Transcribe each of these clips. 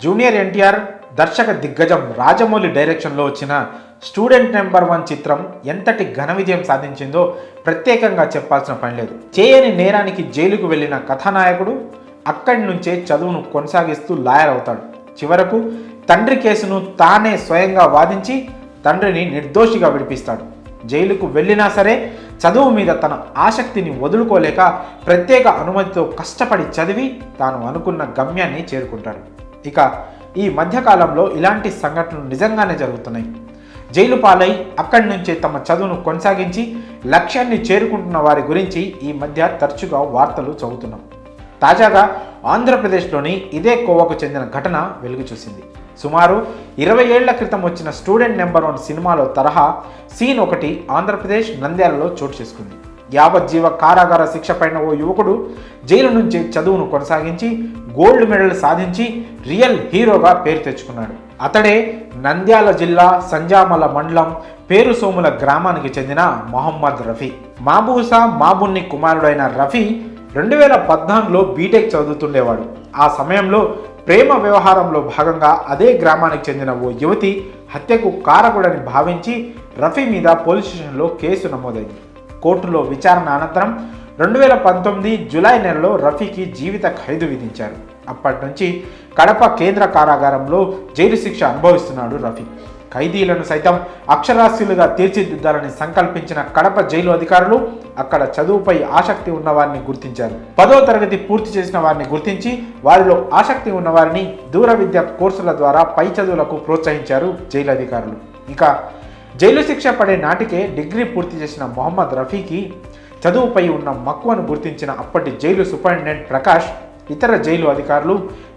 Junior NTR దర్శక దిగ్గజం రాజమౌళి డైరెక్షన్లో వచ్చిన స్టూడెంట్ నెంబర్ 1 చిత్రం ఎంతటి ఘన విజయం సాధించిందో ప్రత్యేకంగా చెప్పాల్సిన పని లేదు. చేయని నేరానికి జైలుకు వెళ్ళిన కథానాయకుడు అక్కడి నుంచే చదువును కొనసాగిస్తూ లాయర్ అవుతాడు. చివరకు తండ్రి కేసును తానే స్వయంగా వాదించి తండ్రిని నిర్దోషిగా విడిపిస్తాడు. జైలుకు వెళ్ళినా సరే చదువు మీద తన ఆసక్తిని వదులుకోలేక ప్రత్యేక అనుమతితో కష్టపడి చదివి తాను అనుకున్న గమ్యాన్ని చేరుకుంటాడు. ఇక ఈ మధ్యకాలంలో ఇలాంటి సంఘటనలు నిజంగానే జరుగుతున్నాయి. జైలు పాలై అక్కడి నుంచే తమ చదువును కొనసాగించి లక్ష్యాన్ని చేరుకుంటున్న వారి గురించి ఈ మధ్య తరచుగా వార్తలు చదువుతున్నాం. తాజాగా ఆంధ్రప్రదేశ్లోని ఇదే కోవకు చెందిన ఘటన వెలుగు చూసింది. సుమారు 20 ఏళ్ల క్రితం వచ్చిన స్టూడెంట్ నెంబర్ 1 సినిమాలో తరహా సీన్ ఒకటి ఆంధ్రప్రదేశ్ నంద్యాలలో చోటు చేసుకుంది. యావజ్జీవ కారాగార శిక్ష పైన ఓ యువకుడు జైలు నుంచి చదువును కొనసాగించి గోల్డ్ మెడల్ సాధించి రియల్ హీరోగా పేరు తెచ్చుకున్నాడు. అతడే నంద్యాల జిల్లా సంజామల మండలం పేరుసోముల గ్రామానికి చెందిన మొహమ్మద్ రఫీ. మాబూసా మాబున్ని కుమారుడైన రఫీ 2014లో బీటెక్ చదువుతుండేవాడు. ఆ సమయంలో ప్రేమ వ్యవహారంలో భాగంగా అదే గ్రామానికి చెందిన ఓ యువతి హత్యకు కారకుడని భావించి రఫీ మీద పోలీస్ స్టేషన్లో కేసు నమోదైంది. కోర్టులో విచారణ అనంతరం 2019 జూలై నెలలో రఫీకి జీవిత ఖైదు విధించారు. అప్పటి నుంచి కడప కేంద్ర కారాగారంలో జైలు శిక్ష అనుభవిస్తున్నాడు రఫీ. ఖైదీలను సైతం అక్షరాస్యులుగా తీర్చిదిద్దాలని సంకల్పించిన కడప జైలు అధికారులు అక్కడ చదువుపై ఆసక్తి ఉన్నవారిని గుర్తించారు. 10వ తరగతి పూర్తి చేసిన వారిని గుర్తించి వారిలో ఆసక్తి ఉన్నవారిని దూర విద్య కోర్సుల ద్వారా పై చదువులకు ప్రోత్సహించారు జైలు అధికారులు. ఇక జైలు శిక్ష పడే నాటికే డిగ్రీ పూర్తి చేసిన మొహమ్మద్ రఫీకి చదువుపై ఉన్న మక్కువను గుర్తించిన అప్పటి జైలు సూపరింటెండెంట్ ప్రకాష్ ఇతర జైలు అధికారులు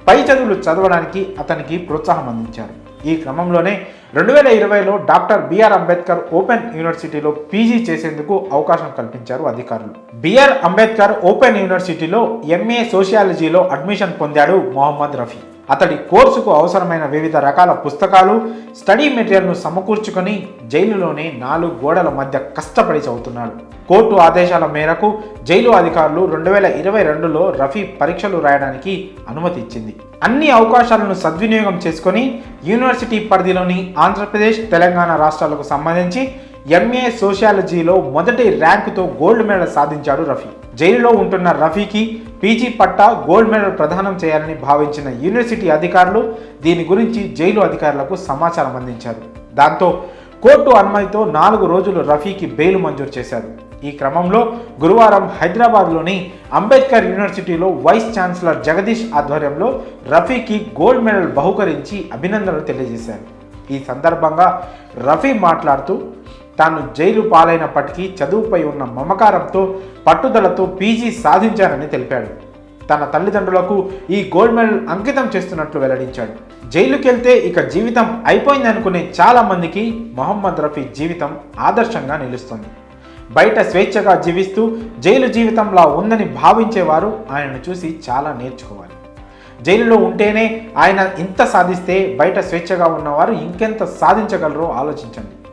పై చదువులు చదవడానికి అతనికి ప్రోత్సాహం అందించారు. ఈ క్రమంలోనే 2020లో డాక్టర్ బిఆర్ అంబేద్కర్ ఓపెన్ యూనివర్సిటీలో పీజీ చేసేందుకు అవకాశం కల్పించారు అధికారులు. బిఆర్ అంబేద్కర్ ఓపెన్ యూనివర్సిటీలో ఎంఏ సోషియాలజీలో అడ్మిషన్ పొందాడు మొహమ్మద్ రఫీ. అతడి కోర్సుకు అవసరమైన వివిధ రకాల పుస్తకాలు, స్టడీ మెటీరియల్ను సమకూర్చుకొని జైలులోనే 4 గోడల మధ్య కష్టపడి చదువుతున్నాడు. కోర్టు ఆదేశాల మేరకు జైలు అధికారులు 2022లో రఫీ పరీక్షలు రాయడానికి అనుమతి ఇచ్చింది. అన్ని అవకాశాలను సద్వినియోగం చేసుకొని యూనివర్సిటీ పరిధిలోని ఆంధ్రప్రదేశ్, తెలంగాణ రాష్ట్రాలకు సంబంధించి ఎంఏ సోషియాలజీలో మొదటి ర్యాంకుతో గోల్డ్ మెడల్ సాధించాడు రఫీ. జైలులో ఉంటున్న రఫీకి పీజీ పట్టా, గోల్డ్ మెడల్ ప్రదానం చేయాలని భావించిన యూనివర్సిటీ అధికారులు దీని గురించి జైలు అధికారులకు సమాచారం అందించారు. దాంతో కోర్టు అనుమతితో 4 రోజులు రఫీకి బెయిల్ మంజూరు చేశారు. ఈ క్రమంలో గురువారం హైదరాబాద్లోని అంబేద్కర్ యూనివర్సిటీలో వైస్ ఛాన్సలర్ జగదీష్ ఆధ్వర్యంలో రఫీకి గోల్డ్ మెడల్ బహుకరించి అభినందనలు తెలియజేశారు. ఈ సందర్భంగా రఫీ మాట్లాడుతూ తాను జైలు పాలైనప్పటికీ చదువుపై ఉన్న మమకారంతో పట్టుదలతో పీజీ సాధించానని తెలిపాడు. తన తల్లిదండ్రులకు ఈ గోల్డ్ మెడల్ అంకితం చేస్తున్నట్లు వెల్లడించాడు. జైలుకెళ్తే ఇక జీవితం అయిపోయిందనుకునే చాలా మందికి మొహమ్మద్ రఫీ జీవితం ఆదర్శంగా నిలుస్తుంది. బయట స్వేచ్ఛగా జీవిస్తూ జైలు జీవితంలా ఉందని భావించేవారు ఆయనను చూసి చాలా నేర్చుకోవాలి. జైలులో ఉంటేనే ఆయన ఇంత సాధిస్తే బయట స్వేచ్ఛగా ఉన్నవారు ఇంకెంత సాధించగలరో ఆలోచించండి.